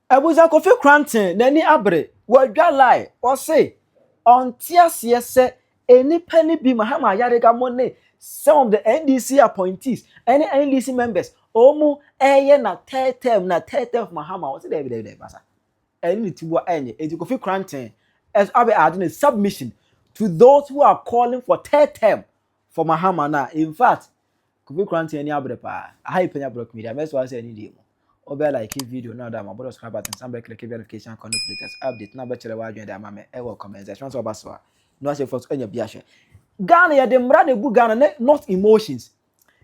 Ebuza Kofi Koranteng nani abre wadwa lie or say on tiasie se any penny be Mahama Ayariga money some of the NDC appointees any NDC members omu na third term Mahama was there basa any tiwa enye enti Kofi Koranteng as abe adding a submission to those who are calling for third term for Mahama na in fact Kofi Koranteng any abre pa I Penyah block media best was any day Obe like video now that my brother subscribe button somebody click verification connect latest update now better why join that mama e welcome comment section so baso no say for any biashe Ghana ya de mra na bu Ghana not emotions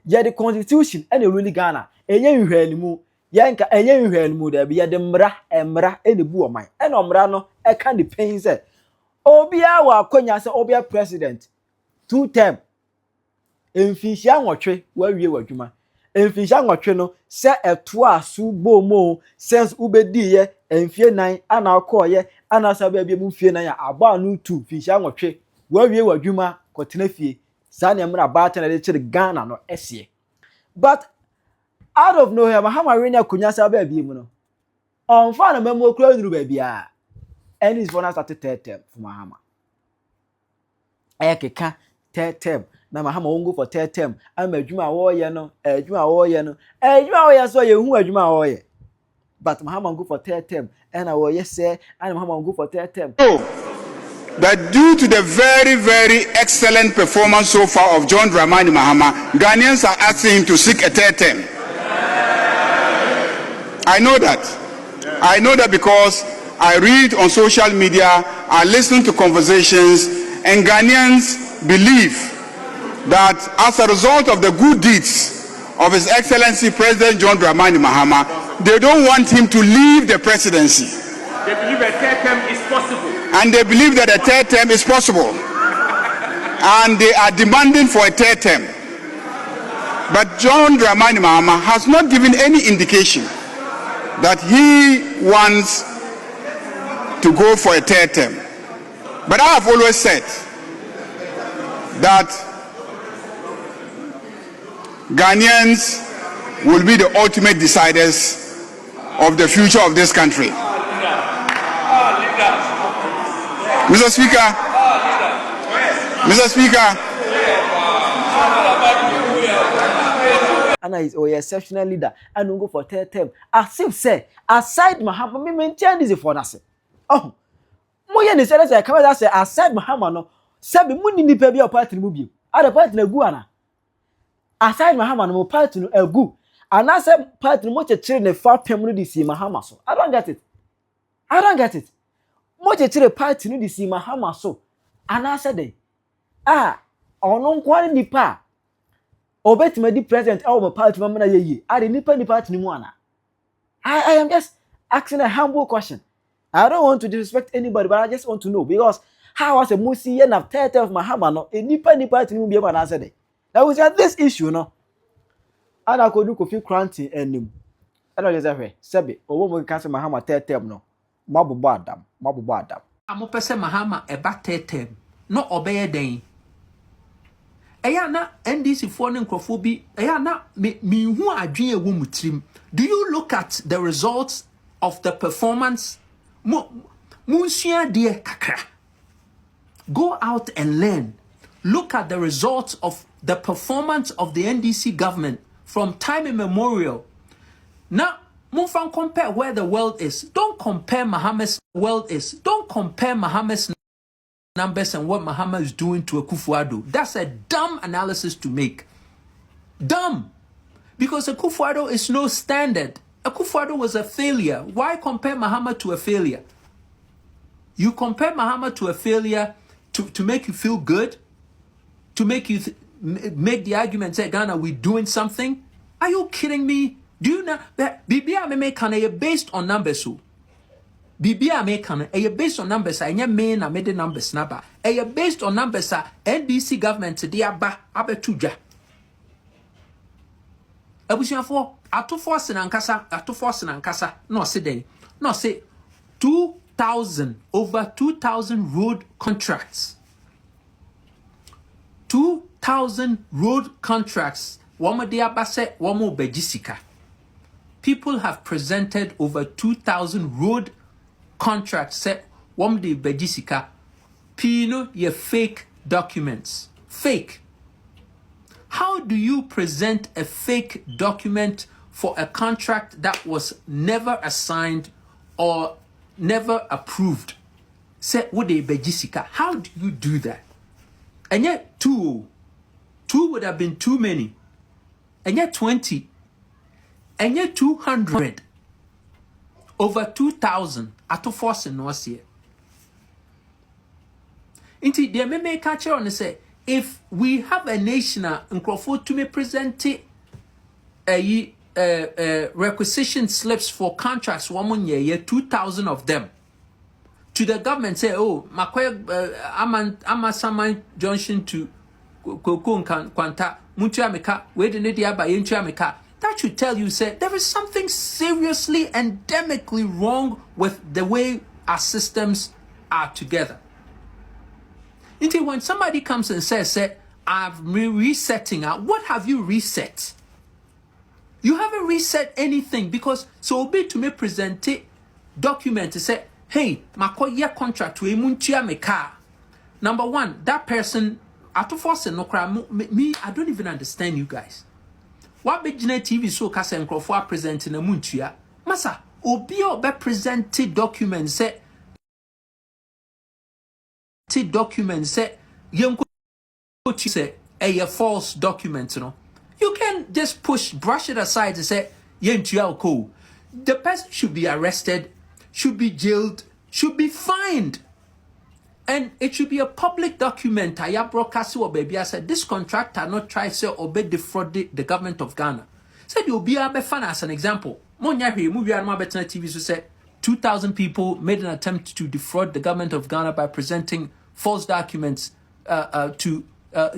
ya the constitution and really Ghana enye nhwanimu ya nka enye nhwanimu da bi ya de mra ene bu o man ene mra no e kan the pain say obia wa akonya say obia president 2 term emfinhia nwotwe wa wie wadwuma emfinhia nwotwe no se eto asu bomo sense ubedi ye emfie nan ana akoye ana sabe bia mu fie nan aba anu 2 finhia nwotwe wa wie wadwuma kotena fie sa na mra baata na de chire Ghana no ese but out of nowhere Mahama Ayariga kunya sabe bia mu no on fa na memo kura nduru ba bia and is for now started third term for Mahama ekeka third term na Mahama won't go for third term am adwuma wo ye no so ye hu adwuma wo ye but Mahama go for third term and wo ye say and Mahama go for third term that due to the very, very excellent performance so far of John Mahama, Ghanaians are asking him to seek a third term. I know that. I know that because I read on social media, I listen to conversations, and Ghanaians believe that as a result of the good deeds of His Excellency President John Mahama, they don't want him to leave the presidency. They believe a third term is possible. And they believe that a third term is possible. And they are demanding for a third term. But John Mahama has not given any indication that he wants to go for a third term. But I have always said that Ghanaians will be the ultimate deciders of the future of this country. Mr. Speaker, and is a exceptional leader and will go for third term. As if say, aside Mahama, me maintain this for us. Oh, Moya ni say I come say aside Mahama no, sabi mu ni pe bia party mu bi. Other party na gu ana. Aside Mahama no party no egu. And I say party no chire ne fa pem no di si Mahama so. I don't get it. Moche chire party no di si Mahama so. And I said ono nkwani nipa obetima di president our party mamana ye are nipa ni party ni mu ana. I am just asking a humble question. I don't want to disrespect anybody, but I just want to know because how was a musi and of third of Mahama no a nipa ni party ni mu be na said. That was just this issue no. And I could do Kofi Koranteng enim. I don't just say sebe owo mo kan say Mahama third term no. Mabubo Adam. Amo pese Mahama eba third term. No obeye den. Eya na NDC for ne nkrofo bi. Eya na me hu adwen ewo mutrim. Do you look at the results of the performance? Munsua de kakra. Go out and learn. Look at the results of the performance of the NDC government from time immemorial. Now move and compare where the world is. Don't compare Mahama's world is. Don't compare Mahama's numbers and what Mahama is doing to Akufo-Addo. That's a dumb analysis to make. Dumb. Because Akufo-Addo is no standard. Akufo-Addo was a failure. Why compare Mahama to a failure? You compare Mahama to a failure to make you feel good? To make you make the argument, say, Ghana, we're doing something? Are you kidding me? Do you know that Bibia me make based on numbers? So Bibia me can based on numbers. I mean, I made the numbers number. Based on numbers. NDC government they aba abetuja. Abusia for atu force nankasa. No say then. No say 2,000 over 2,000 road contracts. 2,000 road contracts. Wama de abase wamo bejisika. people have presented over 2,000 road contracts set one day bejisika. Pino ye fake documents. Fake. How do you present a fake document for a contract that was never assigned or never approved? Say would they bejisika? How do you do that? And yet two would have been too many. And yet 20. And yet 200. Over 2,000 at force in North here. Indeed, the MMA catcher on say, if we have a nation in Crawford to me present requisition slips for contracts 1 year, 2,000 of them to the government, say, oh, I'm a Saman Junction to Koko Kwanta, Muntiameka, where the Nidia by Intiameka. That should tell you, say, there is something seriously endemically wrong with the way our systems are together. Until when somebody comes and says, I'm resetting out, what have you reset? You haven't reset anything because so be to me present it document to say, hey, my contract to Muntia me car. Number one, that person out of force no crime me, I don't even understand you guys. What big TV so kasa nkrofo present na muntua? Masa, obi obe presented documents say yenko say a false document, you know. You can just brush it aside and say yentua ko. The person should be arrested, should be jailed, should be fined. And it should be a public document. I broadcast or baby. I said this contractor not try to obey defraud the government of Ghana. Said you'll be a fan as an example. Monyahi movie on my better TV so said 2,000 people made an attempt to defraud the government of Ghana by presenting false documents to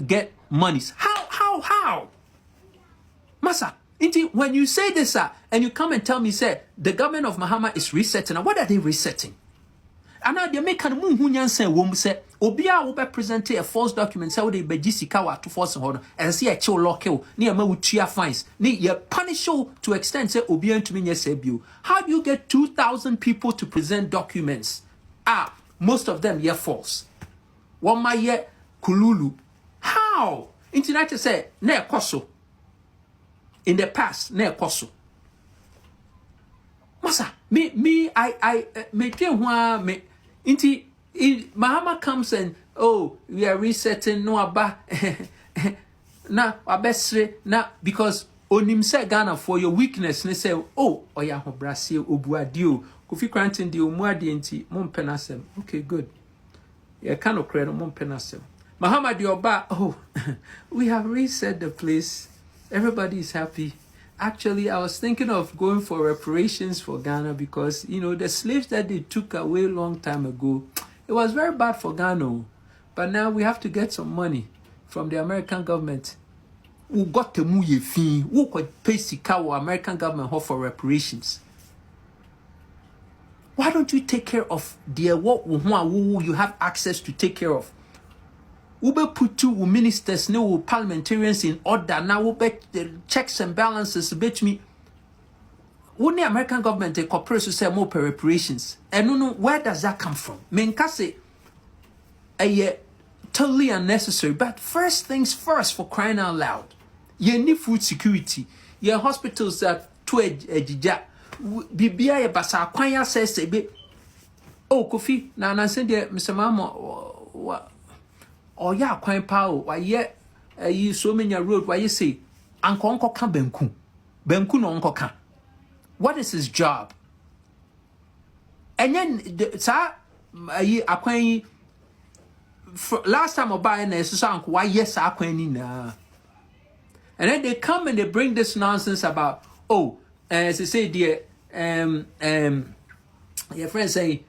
get monies. How? Masa, when you say this, and you come and tell me, say the government of Mahama is resetting. What are they resetting? And now they make an munyan say wom say obia will be present a false document say they be jisika to force hold and see a chill local near ma utia fines ni ye punish you to extend say obia to me say bio. How do you get 2,000 people to present documents? Most of them false. One my kululu. How? Internet say ne koso. In the past ne koso. Masa, I Mahama comes and we are resetting no aba na abesre na because onim say Ghana for your weakness ne say oya ho Brazil obuadio Kofi Koranteng di omuade nti mom penasem. Okay, good. Yeah, kind of credit mom penasem. Mahama di oba we have reset the place. Everybody is happy. Actually, I was thinking of going for reparations for Ghana because, you know, the slaves that they took away a long time ago, it was very bad for Ghana. But now we have to get some money from the American government. We got to move your fee. We could pay the American government for reparations. Why don't you take care of what you have access to take care of? We be put two ministers, no parliamentarians in order. Now we bet the checks and balances. Bet me. When the American government cooperates to say more reparations, and no, where does that come from? Menkase, totally unnecessary. But first things first, for crying out loud, you need food security. Your hospitals that to ejija. Bibia ye basa kwanya says Kofi na send Mr. Mahama. Oh yeah, quite power. Why you so many road? Why you say Uncle can Benku no Uncle can. What is his job? And then sir, last time I buy an song, why yes, I na. And then they come and they bring this nonsense about as they say, dear your friends say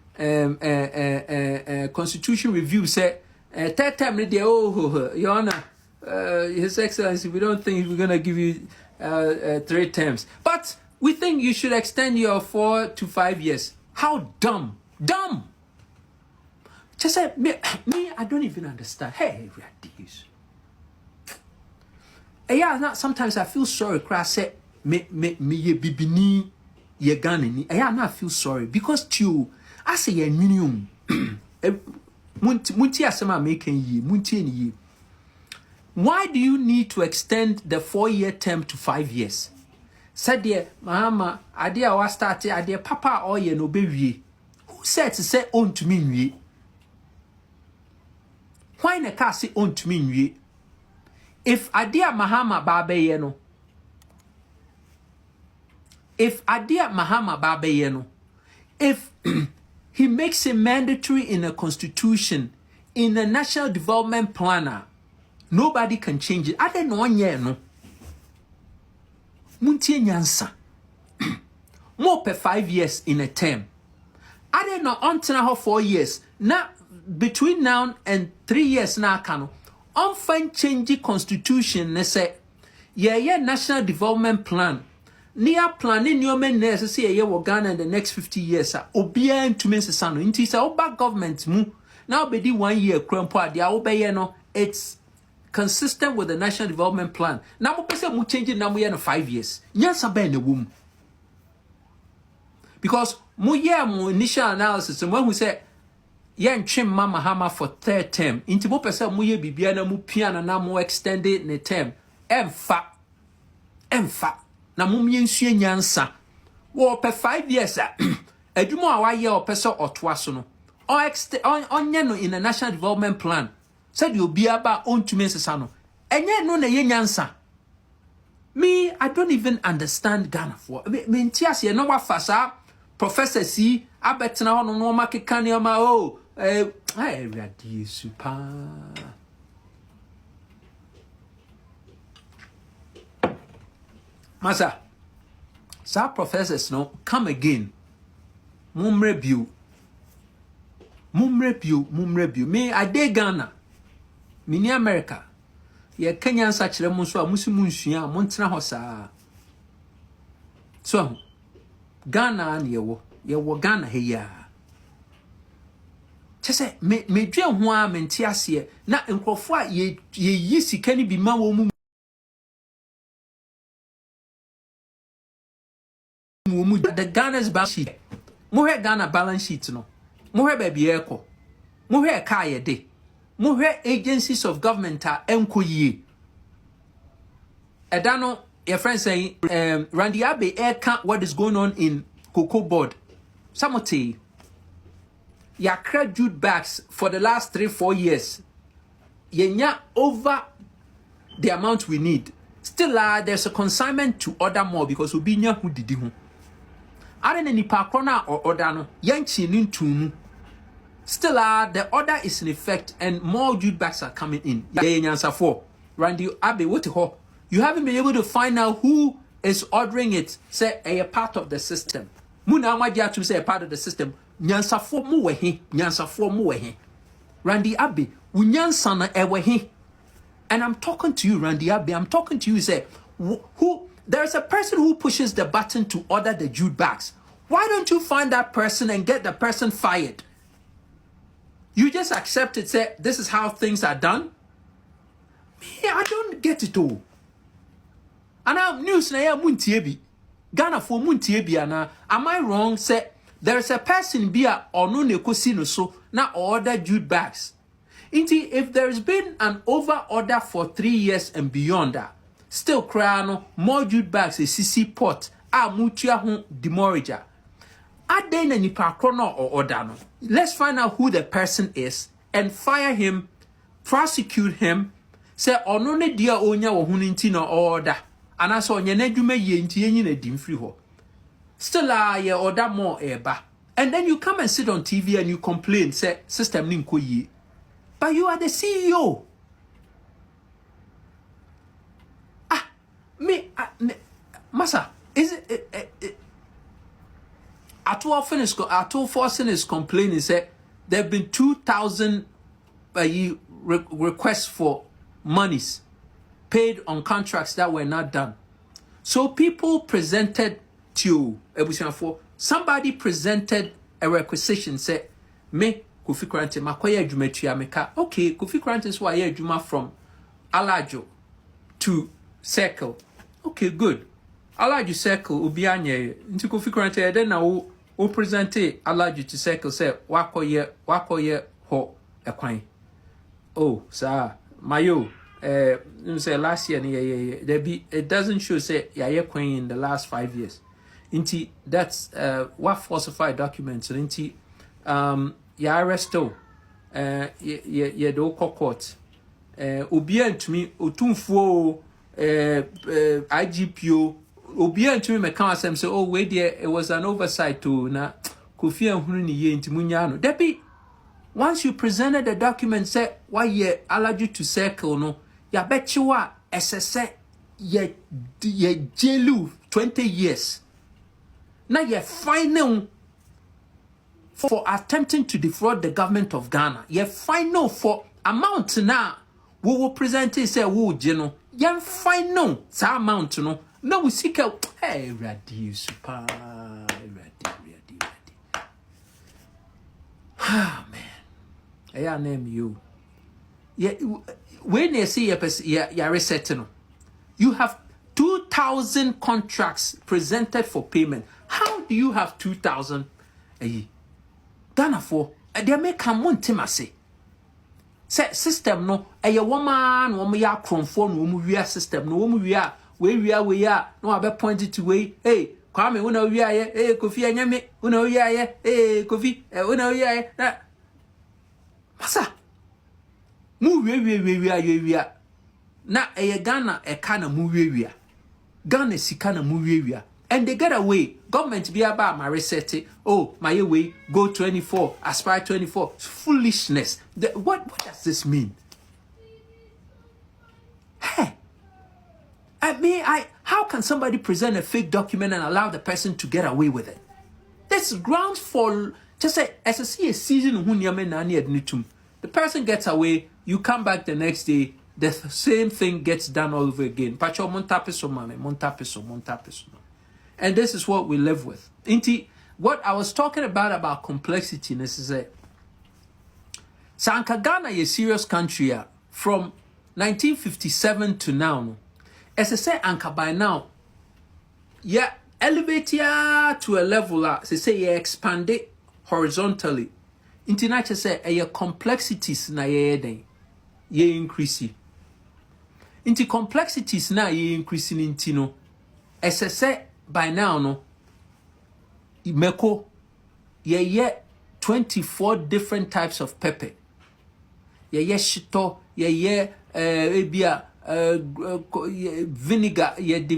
constitution review said. Third time, Your Honor, His Excellency, we don't think we're going to give you 3 terms. But we think you should extend your 4 to 5 years. How dumb. Dumb. Just say, me, I don't even understand. Hey, we are these. Yeah, sometimes I feel sorry, Crash said, me ye bibini ye Ghana I not feel sorry because you I say ye minimum munti asema making ye munti ye. Why do you need to extend the 4-year term to 5 years? Said dear Mahama, idea was started idea papa or ye no baby. Who said to say own to me? Why na ka say own to me? If idea Mahama babe yeno, if idea Mahama babe yeno, if he makes it mandatory in a constitution, in a national development planner, nobody can change it. I don't know no. Muntie nyansa. More per 5 years in a term. I don't know until 4 years. Now between now and 3 years now can on find change the constitution ne say yeah national development plan. Near planning your men necessary ye wo Ghana in the next 50 years. Obia ntumi nsesa no. Nti say oba government mu now be di 1 year krampo ade a obeye no it's consistent with the national development plan. Now mo pese mo change na mo ye no 5 years. Nyansa ba na wom. Because mo ye mo initial analysis and when we say yen trim Mahama for 3rd term. Inti mo pese mo ye bibia na mo piano na mo extend it ne term. Emfa na mumye nsue nyansa wo pe 5 years adwuma a wa ye o pese otoa so no onye no in a national development plan said you be aba ontumi nsesa no enye no na ye nyansa. Me I don't even understand Ghana for me ntiase no wa fasa professor si abetena ho no makeka ne ma o ready super Masa, some professors no come again. Mum review. Me I dey Ghana. Mini America. Ye Kenyan sachire mu so a musimu nsua montena ho saa. So Ghana na ye wo Ghana he ya. Chese me dwe ho a mente ase na nkrofo a ye yi sika ni bi ma wo mu the Ghana's balance sheet. Mohe Ghana balance sheet no. Mohe baby eko. Mohe kaya de. Mohe agencies of government are enkoye. Edano, your friend saying, Randy Abe eka what is going on in Cocoa Board. Samote. Yakra jute bags for the last 3-4 years. Yenya over the amount we need. Still, there's a consignment to order more because ubinya who did you. I don't any pakrona or order no yanchi nintu. Still, the order is in effect and more jute bags are coming in. Answer for Randy Abe, what you haven't been able to find out who is ordering it. Say a part of the system. Muna madia to say a part of the system. Nyansa for mu he. Randy Abe, unyansa na ewe he. And I'm talking to you, Randy Abe. I'm talking to you. Say who. There's a person who pushes the button to order the jute bags. Why don't you find that person and get the person fired? You just accept it, say, this is how things are done? Me, I don't get it all. And now, news na ya muntiebi. Ghana for muntiebi ana. Am I wrong? Say, there's a person bia or no nekosino so na order jute bags. Inti, if there's been an over order for 3 years and beyond that, still crano more jute bags a CC pot a mutua ho demorager. Adena nipa krono or order no. Let's find out who the person is and fire him, prosecute him. Say ono ne dia onya wo hunu nti no order. Anaso onye na dwuma ye nti yenyi na dim free ho. Still ye order more eba. And then you come and sit on TV and you complain say system ni nko yi. But you are the CEO. Masa, is it at all forcing is complaining say there have been 2,000 requests for monies paid on contracts that were not done. So people presented to somebody presented a requisition say me Kofi Koranteng makoye adwuma tua meka okay Kofi Koranteng so aye adwuma from Alajo to Circle. Okay, good. Allow circle ubianye into Kofi Koranteng then now o presente allow you to circle say wakoye ho ekwan. Oh sir mayo say last year there be it doesn't show say ya kwan in the last 5 years. Inti that's what falsified documents inti ya arresto ye do court obia ntumi otumfuo IGPO obia ntumi me kan asem say oh we there it was an oversight to na Kofi ahunu ni ye nti munya no debi once you presented the document say why ye allowed you to circle no ya betchiwa SSS ye jailu 20 years now ye final for attempting to defraud the government of Ghana ye final for amount now we will present it say wo geno ye final sa amount no now we seek out hey ready super ready ah man I name you yeah when they see ya reset no you have 2,000 contracts presented for payment. How do you have 2,000 Ghana for they make come one timase say system no a woman ya kronfo no mu wia system no mu wia we no abe point to we hey kwame una wia ye hey Kofi anyame una wia ye hey Kofi una wia ye na masa mu wia na Ghana Kana mu wia Ghana sikana mu wia and they get away government be about my reset oh my way go 24 aspire 24 foolishness what does this mean? Hey I mean how can somebody present a fake document and allow the person to get away with it? There's grounds for just say as a season the person gets away, you come back the next day, the same thing gets done all over again. Pacho montapeso mame, montapeso. And this is what we live with. Inti, what I was talking about complexity, this is it. Sanka Ghana is a serious country from 1957 to now. As I say, Anka by now, yeah, elevate ya to a level say you expand it horizontally. Inti say a complexities na ye increase. Inti complexities na ye increasing inti no. As I say by now no. Meko ye 24 different types of pepper. Ye shito ye ebia vinegar ye the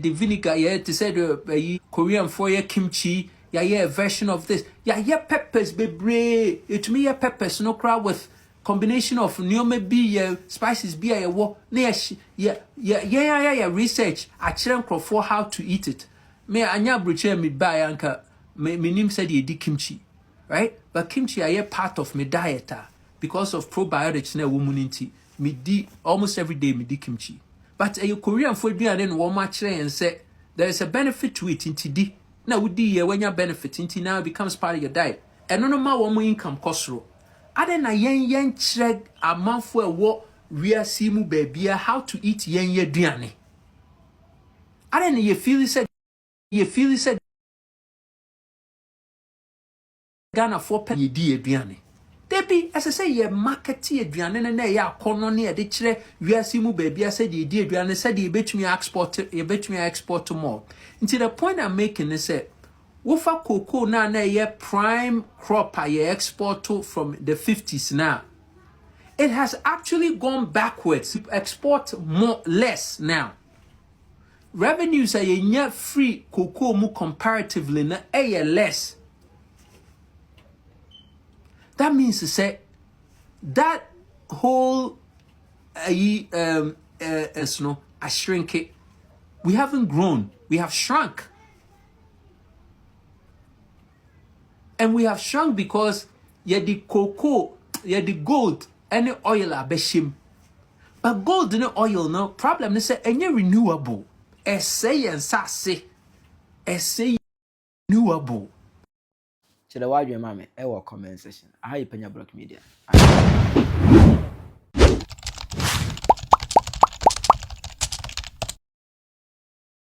vinegar ye to say the Korean for ye kimchi. Yeah, a version of this. Yeah, peppers, bebre. It me peppers, no crowd with combination of neome be spices be a war. Yeah, research. I check for how to eat it. Me anya bruche me buy anka me name said ye di kimchi. Right? But kimchi are part of my diet because of probiotics na womanity. Me di almost every day me di kimchi. But a Korean food be and one match and say there is a benefit to it in TD. Now we do when your benefit into now becomes part of your diet. And no matter what income cost ro. Ade na yen check a month for what we are simu baby how to eat yen ye duane. Ade na ye feel said Ghana for pen ye di duane. Debi as I say ye market ye duane na ya kono ne de kire we are simu baby said ye di duane said ye betumi export more. Until the point I'm making is that wofa cocoa na ye prime crop ye export to from the 50s now. It has actually gone backwards. Export less now. Revenues are ye free cocoa mu comparatively na less. That means to say that whole I shrink it. We haven't grown. We have shrunk. And we have shrunk because ye the cocoa, ye the gold, and the oil are beshim. But gold and oil, no problem. They say any renewable. Essay and sassy. Essay renewable. Should I watch your mommy? Comment section. I Penyah Block Media.